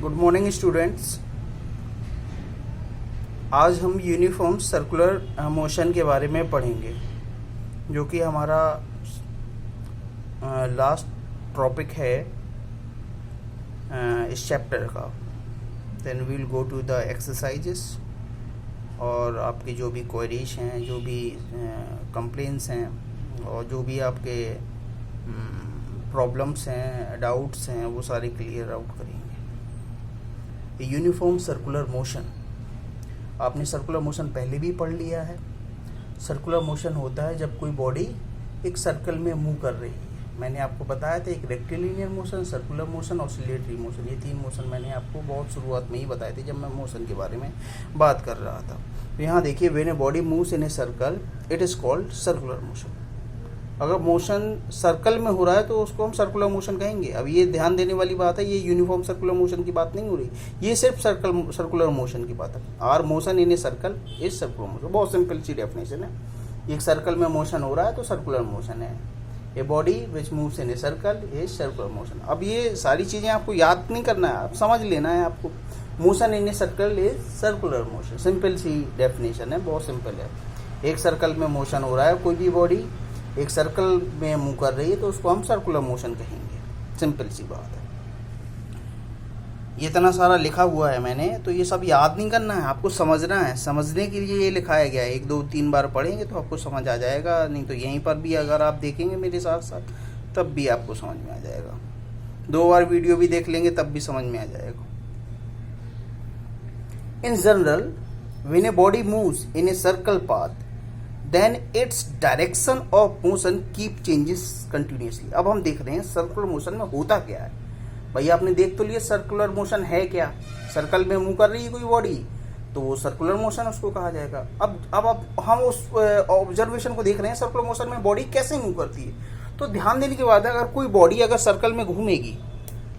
Good morning students. आज हम uniform circular motion के बारे में पढ़ेंगे, जो कि हमारा लास्ट टॉपिक है इस चैप्टर का। Then we will go to the exercises और आपकी जो भी क्वेरीज हैं, जो भी कंप्लेंट्स हैं और जो भी आपके प्रॉब्लम्स हैं, डाउट्स हैं, वो सारे क्लियर आउट करेंगे। यूनिफॉर्म सर्कुलर मोशन, आपने सर्कुलर मोशन पहले भी पढ़ लिया है। सर्कुलर मोशन होता है जब कोई बॉडी एक सर्कल में मूव कर रही है। मैंने आपको बताया था एक rectilinear motion, circular motion, oscillatory motion, ये तीन मोशन मैंने आपको बहुत शुरुआत में ही बताए थे जब मैं मोशन के बारे में बात कर रहा था। तो यहाँ देखिए, when a body moves in a circle it is called circular motion. अगर मोशन सर्कल में हो रहा है तो उसको हम सर्कुलर मोशन कहेंगे। अब ये ध्यान देने वाली बात है, ये यूनिफॉर्म सर्कुलर मोशन की बात नहीं हो रही, ये सिर्फ सर्कुलर मोशन की बात है। R motion in a circle is circular motion. बहुत सिंपल सी डेफिनेशन है। एक सर्कल में मोशन हो रहा है तो सर्कुलर मोशन है। A body which moves in a circle is circular motion. अब ये सारी चीज़ें आपको याद नहीं करना है, आप समझ लेना है आपको। Motion in a circle is circular motion, simple सी डेफिनेशन है, बहुत सिंपल है। एक सर्कल में मोशन हो रहा है, कोई भी बॉडी एक सर्कल में मूव कर रही है तो उसको हम सर्कुलर मोशन कहेंगे। सिंपल सी बात है। ये इतना सारा लिखा हुआ है मैंने, तो ये सब याद नहीं करना है, आपको समझना है। समझने के लिए ये लिखाया गया है। 1-2-3 बार पढ़ेंगे तो आपको समझ आ जाएगा, नहीं तो यहीं पर भी अगर आप देखेंगे मेरे साथ साथ तब भी आपको समझ में आ जाएगा। 2 बार वीडियो भी देख लेंगे तब भी समझ में आ जाएगा। In general when a body moves in a circle path then its direction of motion keep changes continuously. अब हम देख रहे हैं सर्कुलर मोशन में होता क्या है। भाई आपने देख तो लिया सर्कुलर मोशन है क्या। सर्कल में मूव कर रही है कोई बॉडी तो वो सर्कुलर मोशन उसको कहा जाएगा। अब हम उस ऑब्जर्वेशन को देख रहे हैं, सर्कुलर मोशन में बॉडी कैसे मूव करती है। तो ध्यान देने की बात है, अगर कोई बॉडी अगर सर्कल में घूमेगी,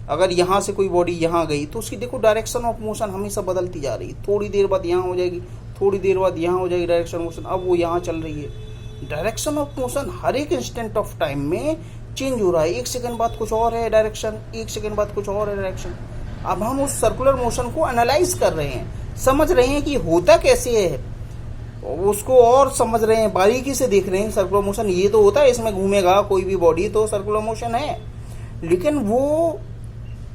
अगर यहाँ से कोई बॉडी यहाँ गई तो उसकी देखो डायरेक्शन ऑफ मोशन हमेशा बदलती जा रही है। थोड़ी देर बाद यहाँ हो जाएगी, थोड़ी देर बाद यहाँ हो जाएगी डायरेक्शन मोशन, अब वो यहाँ चल रही है। डायरेक्शन ऑफ मोशन हर एक इंस्टेंट ऑफ टाइम में चेंज हो रहा है। 1 सेकंड बाद कुछ और है डायरेक्शन, 1 सेकंड बाद कुछ और है डायरेक्शन। अब हम उस सर्कुलर मोशन को एनालाइज कर रहे हैं, समझ रहे हैं कि होता कैसे है, उसको और समझ रहे हैं, बारीकी से देख रहे हैं। सर्कुलर मोशन ये तो होता है, इसमें घूमेगा कोई भी बॉडी तो सर्कुलर मोशन है, लेकिन वो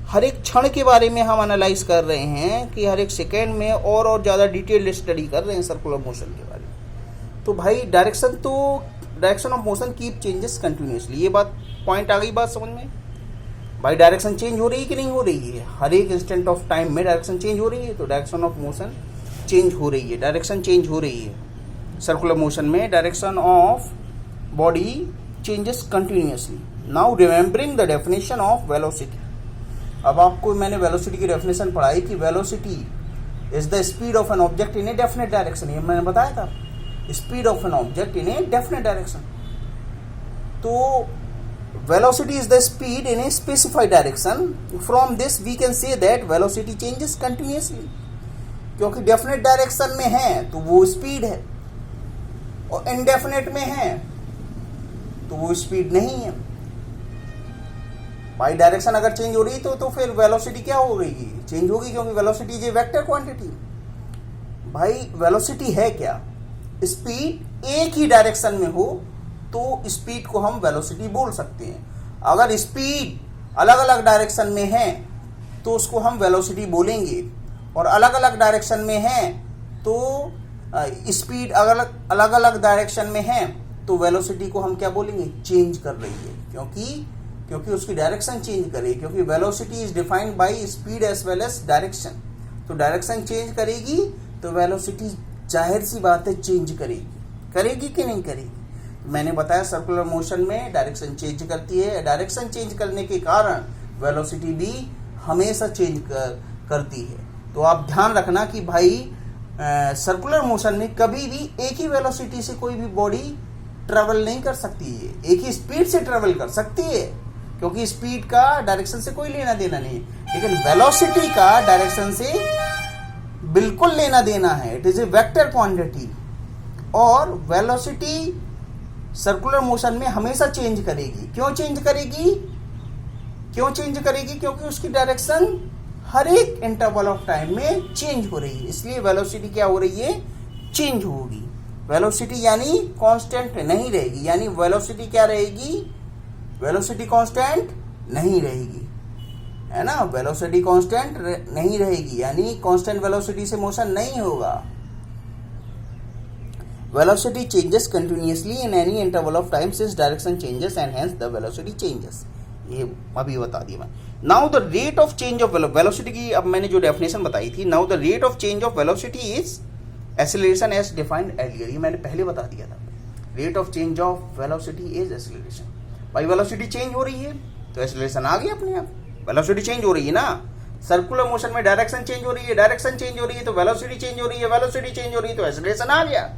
हर एक क्षण के बारे में हम एनालाइज कर रहे हैं कि हर एक सेकेंड में और ज़्यादा डिटेल्ड स्टडी कर रहे हैं सर्कुलर मोशन के बारे में। तो भाई direction of motion keep changes continuously, ये बात पॉइंट आ गई बात समझ में। भाई डायरेक्शन चेंज हो रही है कि नहीं हो रही है, हर एक इंस्टेंट ऑफ टाइम में डायरेक्शन चेंज हो रही है, तो डायरेक्शन ऑफ मोशन चेंज हो रही है, डायरेक्शन चेंज हो रही है। सर्कुलर मोशन में direction of body changes continuously. Now remembering the definition of velocity. अब आपको मैंने वेलोसिटी की डेफिनेशन पढ़ाई कि velocity is the speed of an object in a definite direction. ये मैंने बताया था, speed of an object in a definite direction. तो velocity is the speed in a specified direction. From this we can say that velocity changes continuously. क्योंकि definite direction में है तो वो स्पीड है, और इनडेफिनेट में है तो वो स्पीड नहीं है। भाई डायरेक्शन अगर चेंज हो रही तो फिर वेलोसिटी क्या हो रही है, चेंज होगी, क्योंकि velocity is a vector quantity. भाई वेलोसिटी है क्या, स्पीड एक ही डायरेक्शन में हो तो स्पीड को हम वेलोसिटी बोल सकते हैं। अगर स्पीड अलग अलग डायरेक्शन में है तो उसको हम वेलोसिटी बोलेंगे, और अलग अलग डायरेक्शन में है तो स्पीड अलग अलग डायरेक्शन में है तो वेलोसिटी को हम क्या बोलेंगे, चेंज कर रही है, क्योंकि उसकी डायरेक्शन चेंज करे। क्योंकि velocity is defined by speed as well as direction. तो डायरेक्शन चेंज करेगी तो वेलोसिटी जाहिर सी बात है चेंज करेगी कि नहीं करेगी। मैंने बताया सर्कुलर मोशन में डायरेक्शन चेंज करती है, डायरेक्शन चेंज करने के कारण वेलोसिटी भी हमेशा चेंज करती है। तो आप ध्यान रखना कि भाई सर्कुलर मोशन में कभी भी एक ही वेलोसिटी से कोई भी बॉडी ट्रेवल नहीं कर सकती है, एक ही स्पीड से ट्रेवल कर सकती है, क्योंकि स्पीड का डायरेक्शन से कोई लेना देना नहीं है। लेकिन वेलोसिटी का डायरेक्शन से बिल्कुल लेना देना है, it is a vector quantity. और वेलोसिटी सर्कुलर मोशन में हमेशा चेंज करेगी। क्यों चेंज करेगी? क्योंकि उसकी डायरेक्शन हर एक इंटरवल ऑफ टाइम में चेंज हो रही है, इसलिए वेलोसिटी क्या हो रही है, चेंज होगी। वेलोसिटी यानी कांस्टेंट नहीं रहेगी, यानी वेलोसिटी क्या रहेगी, वेलोसिटी कांस्टेंट नहीं रहेगी, है ना, वेलोसिटी कांस्टेंट नहीं रहेगी, यानी कांस्टेंट वेलोसिटी से मोशन नहीं होगा। Velocity changes continuously in any interval of time since direction changes and hence the velocity changes. ये अभी बता दिया मैं। Now the rate of change of velocity की अब मैंने जो डेफिनेशन बताई थी, now the rate of change of velocity is acceleration as defined earlier, ये मैंने पहले बता दिया था। Rate of change of velocity is acceleration. भाई वेलोसिटी चेंज हो रही है तो एक्सीलरेशन आ गई अपने आप, वेलोसिटी चेंज हो रही है ना। सर्कुलर मोशन में डायरेक्शन चेंज हो रही है, डायरेक्शन चेंज हो रही है तो वेलोसिटी चेंज हो रही है, वेलोसिटी चेंज हो रही है तो एक्सीलरेशन आ गया।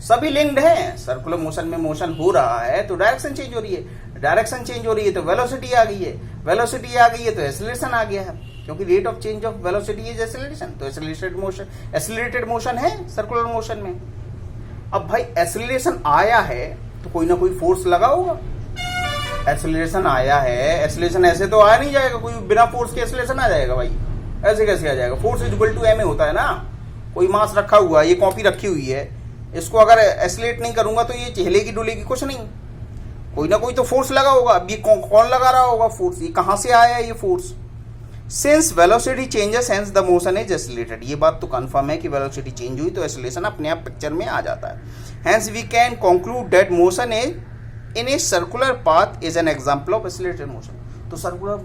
सभी लिंक्ड हैं। सर्कुलर मोशन में मोशन हो रहा है तो डायरेक्शन चेंज हो रही है, डायरेक्शन चेंज हो रही है तो वेलोसिटी आ गई है, वेलोसिटी आ गई है तो एक्सीलरेशन आ गया है, क्योंकि rate of change of velocity is acceleration. तो एक्सीलरेटेड मोशन है सर्कुलर मोशन में। अब भाई एक्सीलरेशन आया है तो कोई ना कोई फोर्स लगा होगा। एक्सीलरेशन आया है, एक्सीलरेशन ऐसे तो आ नहीं जाएगा, कोई बिना फोर्स के एक्सीलरेशन आ जाएगा भाई, ऐसे कैसे आ जाएगा। Force is equal to m होता है ना। कोई मास रखा हुआ है, ये कॉपी रखी हुई है, इसको अगर एक्सीलरेट नहीं करूंगा तो ये हिलेगी डुलेगी कुछ नहीं, कोई ना कोई तो फोर्स लगा होगा। अब ये कौन लगा रहा होगा फोर्स, ये कहां से आया है ये force. Since velocity changes hence the motion is accelerated, ये बात तो कंफर्म है कि वेलोसिटी चेंज हुई तो एक्सीलरेशन अपने आप पिक्चर में आ जाता है। Hence we can conclude that motion is in a circular path is an example of accelerated motion. तो सर्कुलर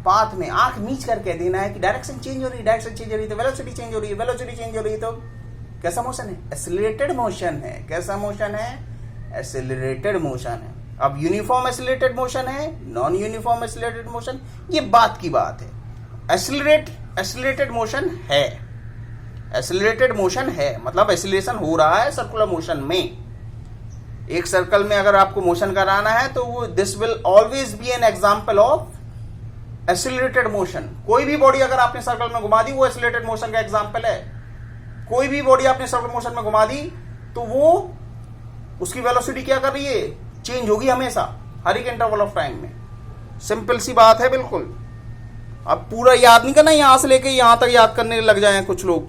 पाथ में आंख मीच कर कह देना है कि डायरेक्शन चेंज हो रही है, डायरेक्शन चेंज हो रही है तो वेलोसिटी चेंज हो रही है, वेलोसिटी चेंज हो रही है तो कैसा मोशन है, एक्सीलरेटेड मोशन है। कैसा मोशन है, एक्सीलरेटेड मोशन है। अब यूनिफॉर्म एक्सीलरेटेड मोशन है, नॉन यूनिफॉर्म एक्सीलरेटेड मोशन, ये बात की बात है। एक्सीलरेटेड मोशन है, एक्सीलरेटेड मोशन है मतलब एक्सीलरेशन हो रहा है सर्कुलर मोशन में। एक सर्कल में अगर आपको मोशन कराना है तो वो this will always be N example of accelerated motion. कोई भी बॉडी अगर आपने सर्कल में घुमा दी वो एक्सीलरेटेड मोशन का एग्जांपल है। कोई भी बॉडी आपने सर्कुलर मोशन में घुमा दी तो वो उसकी वेलोसिटी क्या कर रही है, चेंज होगी हमेशा, हर एक इंटरवल ऑफ टाइम में। सिंपल सी बात है बिल्कुल। अब पूरा याद नहीं करना, यहां से लेके यहां तक याद करने लग जाए कुछ लोग,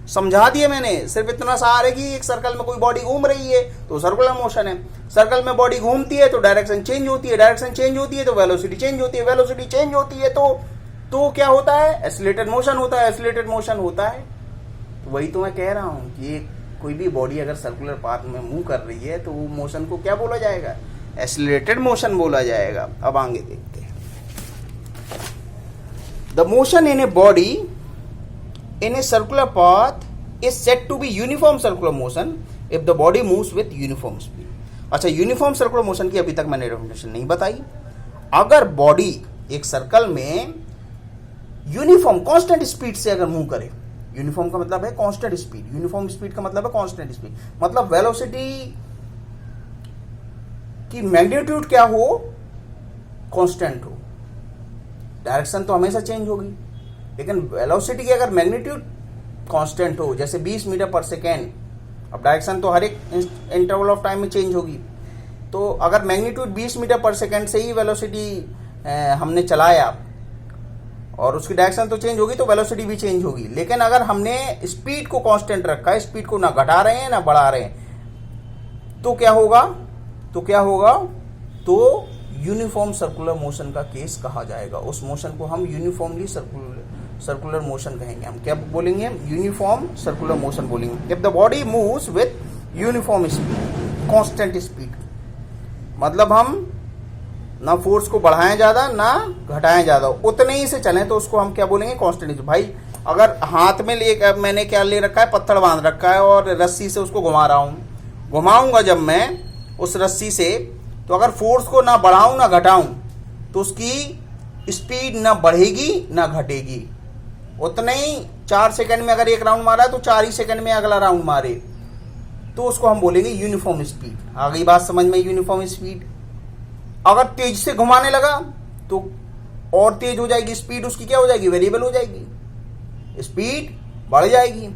समझा दिए मैंने। सिर्फ इतना सा आ रहा है कि एक सर्कल में कोई बॉडी घूम रही है तो सर्कुलर मोशन है, सर्कल में बॉडी घूमती है तो डायरेक्शन चेंज होती है, डायरेक्शन चेंज होती है तो वेलोसिटी चेंज होती है, वेलोसिटी चेंज होती है तो क्या होता है, एक्सीलरेटेड मोशन होता है, एक्सीलरेटेड मोशन होता है। तो वही तो मैं कह रहा हूं कि कोई भी बॉडी अगर सर्कुलर पाथ में मूव कर रही है तो वो मोशन को क्या बोला जाएगा, एक्सीलरेटेड मोशन बोला जाएगा। अब आगे देखते हैं। The motion in a body in a circular path is said to be uniform circular motion if the body moves with uniform speed। अच्छा, यूनिफॉर्म सर्कुलर मोशन की अभी तक मैंने डेफिनेशन नहीं बताई। अगर बॉडी एक सर्कल में यूनिफॉर्म कांस्टेंट स्पीड से अगर मूव करे, यूनिफॉर्म का मतलब है कांस्टेंट स्पीड, यूनिफॉर्म स्पीड का मतलब है कांस्टेंट स्पीड, मतलब वेलोसिटी की मैग्नीट्यूड क्या हो, कांस्टेंट हो। डायरेक्शन तो हमेशा चेंज होगी, लेकिन वेलोसिटी की अगर मैग्नीट्यूड कांस्टेंट हो, जैसे 20 मीटर पर सेकेंड, अब डायरेक्शन तो हर एक इंटरवल ऑफ टाइम में चेंज होगी, तो अगर मैग्नीट्यूड 20 मीटर पर सेकेंड से ही वेलोसिटी हमने चलाया और उसकी डायरेक्शन तो चेंज होगी तो वेलोसिटी भी चेंज होगी। लेकिन अगर हमने स्पीड को कांस्टेंट रखा है, स्पीड को ना घटा रहे हैं ना बढ़ा रहे हैं, तो क्या होगा, तो यूनिफॉर्म सर्कुलर मोशन का केस कहा जाएगा। उस मोशन को हम यूनिफॉर्मली सर्कुलर मोशन कहेंगे। हम क्या बोलेंगे, यूनिफॉर्म सर्कुलर मोशन बोलेंगे। If the body moves with uniform speed, constant speed, मतलब हम ना फोर्स को बढ़ाएं ज्यादा ना घटाएं ज्यादा, उतने ही से चलें तो उसको हम क्या बोलेंगे, कांस्टेंट। भाई अगर हाथ में मैंने क्या ले रखा है, पत्थर बांध रखा है और रस्सी से उसको घुमा रहा हूं, घुमाऊंगा जब मैं उस रस्सी से, तो अगर फोर्स को ना बढ़ाऊं ना घटाऊं तो उसकी स्पीड ना बढ़ेगी ना घटेगी, उतने ही 4 सेकंड में अगर एक राउंड मारा तो 4 ही सेकंड में अगला राउंड मारे, तो उसको हम बोलेंगे यूनिफॉर्म स्पीड। आ गई बात समझ में, यूनिफॉर्म स्पीड। अगर तेज से घुमाने लगा तो और तेज हो जाएगी स्पीड, उसकी क्या हो जाएगी, वेरिएबल हो जाएगी, स्पीड बढ़ जाएगी,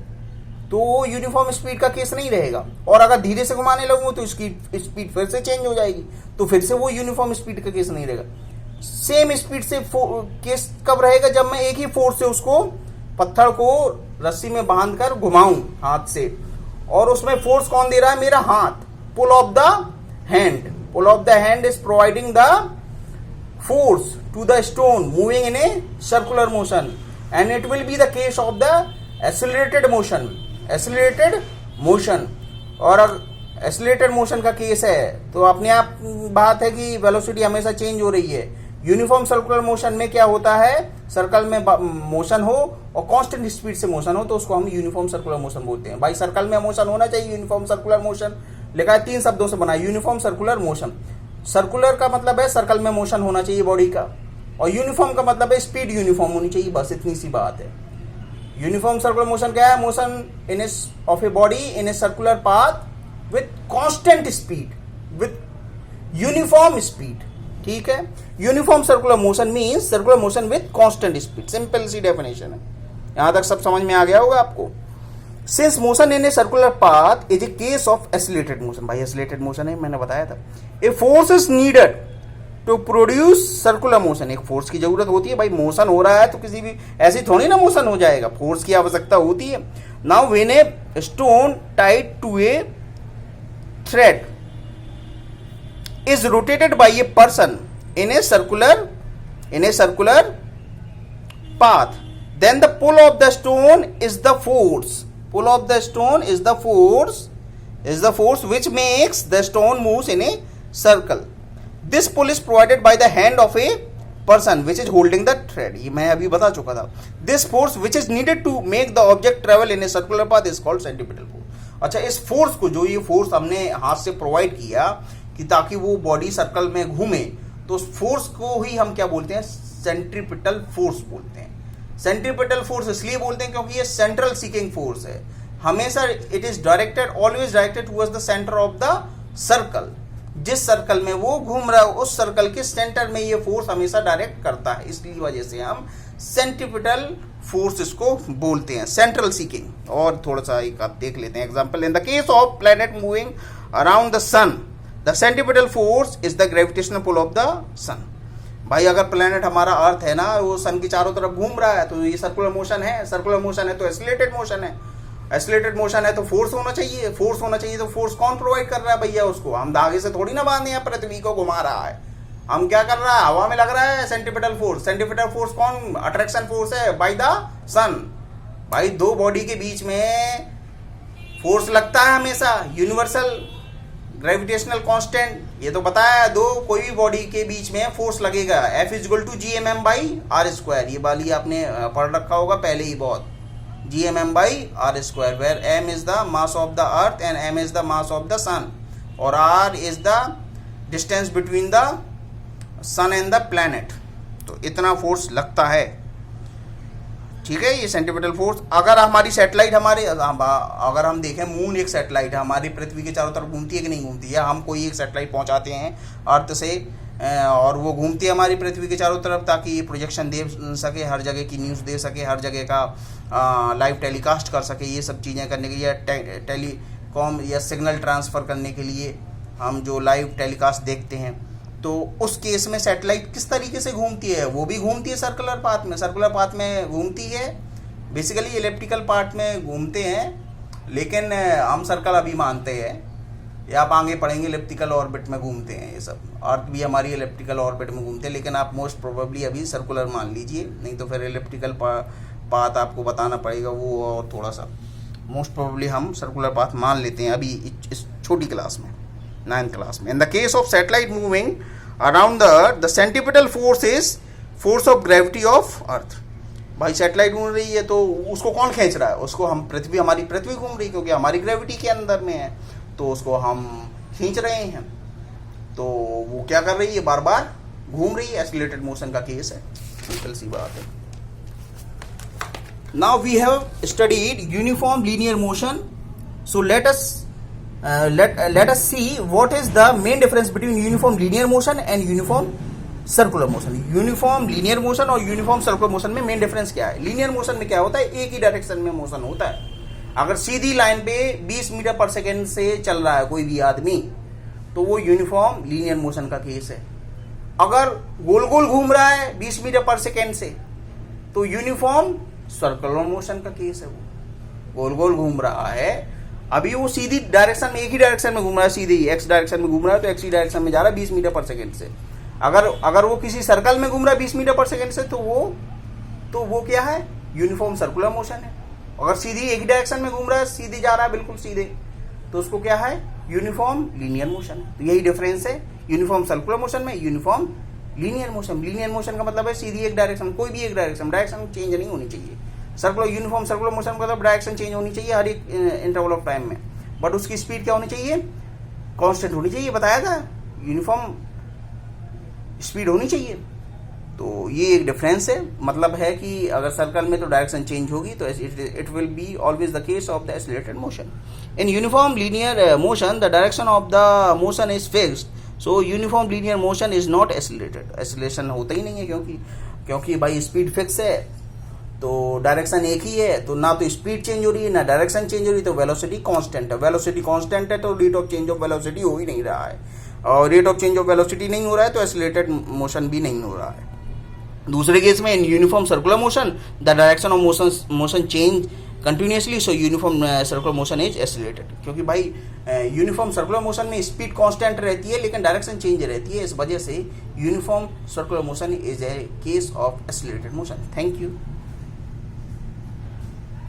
तो वो यूनिफॉर्म स्पीड का केस नहीं रहेगा। और अगर धीरे से घुमाने लगूं तो इसकी स्पीड फिर से चेंज हो जाएगी, तो फिर से वो यूनिफॉर्म स्पीड का केस नहीं रहेगा। सेम स्पीड से केस कब रहेगा, जब मैं एक ही फोर्स से उसको पत्थर को रस्सी में बांधकर घुमाऊं हाथ से, और उसमें फोर्स कौन दे रहा है, मेरा हाथ, pull of the hand, pull of the hand is providing the force to the stone moving in a circular motion, and it will be the case of the accelerated motion. और accelerated motion का case है तो अपने आप बात है कि velocity हमेशा चेंज हो रही है। यूनिफॉर्म सर्कुलर मोशन में क्या होता है, सर्कल में मोशन हो और कांस्टेंट स्पीड से मोशन हो तो उसको हम यूनिफॉर्म सर्कुलर मोशन बोलते हैं। भाई सर्कल में मोशन होना चाहिए, यूनिफॉर्म सर्कुलर मोशन लिखा है, 3 शब्दों से बना है यूनिफॉर्म सर्कुलर मोशन। सर्कुलर का मतलब है सर्कल में मोशन होना चाहिए बॉडी का, और यूनिफॉर्म का मतलब है स्पीड यूनिफॉर्म होनी चाहिए, बस इतनी सी बात है। यूनिफॉर्म सर्कुलर मोशन क्या है, motion in of a body in a circular path with constant speed, with uniform speed, ठीक है। Uniform circular motion means circular motion with constant speed, simple सी डेफिनेशन है। यहां तक सब समझ में आ गया होगा आपको। Since motion in a circular path is a case of accelerated motion, भाई एसिलेटेड मोशन है, मैंने बताया था। A force is needed to produce circular motion, एक फोर्स की जरूरत होती है। भाई मोशन हो रहा है तो किसी भी ऐसी थोड़ी ना मोशन हो जाएगा, फोर्स की आवश्यकता होती है। Now when a stone tied to a thread is rotated by a person in a circular path, then the pull of the stone is the force. Pull of the stone is the force which makes the stone moves in a circle. This pull is provided by the hand of a person which is holding the thread. ये मैं अभी बता चुका था। This force which is needed to make the object travel in a circular path is called centripetal force. अच्छा, इस force को, जो ये फोर्स हमने हाथ से प्रोवाइड किया कि ताकि वो बॉडी सर्कल में घूमे, तो उस फोर्स को ही हम क्या बोलते हैं, सेंट्रीपिटल फोर्स बोलते हैं। सेंट्रीपिटल फोर्स इसलिए बोलते हैं क्योंकि ये सेंट्रल सीकिंग फोर्स है, हमेशा it is directed, always directed towards the centre of the circle. जिस सर्कल में वो घूम रहा है उस सर्कल के सेंटर में ये फोर्स हमेशा डायरेक्ट करता है, इसलिए वजह से हम सेंट्रीपिटल फोर्स इसको बोलते हैं, सेंट्रल सीकिंग। और थोड़ा सा एक आप देख लेते हैं example. In the case of planet moving around the sun, the centripetal force is the gravitational pull of the sun. भाई अगर प्लैनेट हमारा अर्थ है ना, वो सन की चारों तरफ घूम रहा है तो ये सर्कुलर मोशन है, सर्कुलर मोशन है तो एसिलेटेड मोशन है, एसिलेटेड मोशन है तो फोर्स होना चाहिए, फोर्स होना चाहिए तो फोर्स कौन प्रोवाइड कर रहा है भैया उसको, हम धागे से थोड़ी ना बांधे हैं, पृथ्वी को घुमा रहा है, हम क्या कर रहा है, हवा में लग रहा है सेंट्रीपिटल फोर्स। सेंट्रीपिटल फोर्स कौन, अट्रैक्शन फोर्स है बाय द सन। भाई दो बॉडी के बीच में फोर्स लगता है हमेशा, यूनिवर्सल ग्रेविटेशनल कांस्टेंट, ये तो बताया है, दो कोई भी बॉडी के बीच में फोर्स लगेगा, F = Gmm/r²। ये वाली आपने पढ़ रखा होगा पहले ही बहुत, Gmm/r², where m is the mass of the earth and m is the mass of the sun, और r is the distance between the sun and the planet। तो इतना फोर्स लगता है, ठीक है। ये सेंट्रीपिटल फोर्स, अगर हमारी सैटेलाइट अगर हम देखें, मून एक सैटेलाइट है, हमारी पृथ्वी के चारों तरफ घूमती है कि नहीं घूमती है, हम कोई एक सैटेलाइट पहुंचाते हैं अर्थ से और वो घूमती है हमारी पृथ्वी के चारों तरफ ताकि ये प्रोजेक्शन दे सके, हर जगह की न्यूज़ दे सके, हर जगह का लाइव टेलीकास्ट कर सके। ये सब चीज़ें करने के लिए, टेलीकॉम या सिग्नल ट्रांसफ़र करने के लिए हम जो लाइव टेलीकास्ट देखते हैं, तो उस केस में सैटेलाइट किस तरीके से घूमती है, वो भी घूमती है सर्कुलर पाथ में, सर्कुलर पाथ में घूमती है, बेसिकली इलेप्टिकल पार्ट में घूमते हैं, लेकिन हम सर्कल अभी मानते हैं, या आप आगे पढ़ेंगे इलेप्टिकल ऑर्बिट में घूमते हैं ये सब, अर्थ भी हमारी इलेप्टिकल ऑर्बिट में घूमते हैं, लेकिन आप मोस्ट प्रोबेबली अभी सर्कुलर मान लीजिए, नहीं तो फिर इलेप्टिकल पाथ आपको बताना पड़ेगा वो, और थोड़ा सा मोस्ट प्रोबेबली हम सर्कुलर पाथ मान लेते हैं अभी इस छोटी क्लास में, 9th क्लास में। इन the case of satellite moving around the earth, the centripetal force is force of gravity of earth. भाई सैटेलाइट घूम रही है तो उसको कौन खींच रहा है, उसको हम पृथ्वी, हमारी पृथ्वी घूम रही है क्योंकि हमारी ग्रेविटी के अंदर में है, तो उसको हम खींच रहे हैं, तो वो क्या कर रही है, बार बार घूम रही है, एसिलेटेड मोशन का केस है, सिंपल सी बात है। Now we have studied uniform linear motion, so let us see what is the main difference between uniform linear motion and uniform circular motion। Uniform linear motion और uniform circular motion में main difference क्या है। Linear motion में क्या होता है, एक ही direction में मोशन होता है, अगर सीधी लाइन पे 20 मीटर पर सेकेंड से चल रहा है कोई भी आदमी, तो वो यूनिफॉर्म लीनियर मोशन का केस है। अगर गोल गोल घूम रहा है 20 मीटर पर सेकेंड से तो यूनिफॉर्म सर्कुलर मोशन का केस है। वो गोल गोल घूम रहा है, अभी वो सीधी डायरेक्शन में, एक ही डायरेक्शन में घूम रहा है, सीधे ही एक्स डायरेक्शन में घूम रहा है तो एक्स ही डायरेक्शन में जा रहा है 20 मीटर पर सेकेंड से। अगर वो किसी सर्कल में घूम रहा है 20 मीटर पर सेकेंड से तो वो क्या है, यूनिफॉर्म सर्कुलर मोशन है। अगर सीधी एक ही डायरेक्शन में घूम रहा है, सीधे जा रहा है बिल्कुल सीधे, तो उसको क्या है, यूनिफॉर्म लीनियर मोशन है। तो यही डिफरेंस है यूनिफॉर्म सर्कुलर मोशन में, uniform linear motion. Linear motion का मतलब है सीधी एक डायरेक्शन, कोई भी एक डायरेक्शन चेंज नहीं होनी चाहिए। यूनिफॉर्म सर्कुलर मोशन का मतलब डायरेक्शन चेंज होनी चाहिए हर एक इंटरवल ऑफ टाइम में, बट उसकी स्पीड क्या होनी चाहिए, कांस्टेंट होनी चाहिए। बताया था यूनिफॉर्म स्पीड होनी चाहिए। तो ये एक डिफरेंस है, मतलब है कि अगर सर्कल में तो डायरेक्शन चेंज होगी तो it will be always the case of the accelerated motion. In uniform linear motion the direction of the motion is fixed, so uniform linear motion is not accelerated. Acceleration होता ही नहीं है क्योंकि भाई speed fix है, तो direction एक ही है, तो ना तो स्पीड चेंज हो रही है ना डायरेक्शन चेंज हो रही है, तो वेलोसिटी कांस्टेंट है। वेलोसिटी कांस्टेंट है तो rate of change of velocity हो ही नहीं रहा है, और rate of change of velocity नहीं हो रहा है तो एक्सीलरेटेड मोशन भी नहीं हो रहा है। दूसरे केस में in uniform circular motion the direction of motion change continuously, so uniform circular motion is accelerated. क्योंकि भाई यूनिफॉर्म सर्कुलर मोशन में स्पीड कांस्टेंट रहती है लेकिन डायरेक्शन चेंज रहती है, इस वजह से uniform circular motion is a case of accelerated motion. Thank you.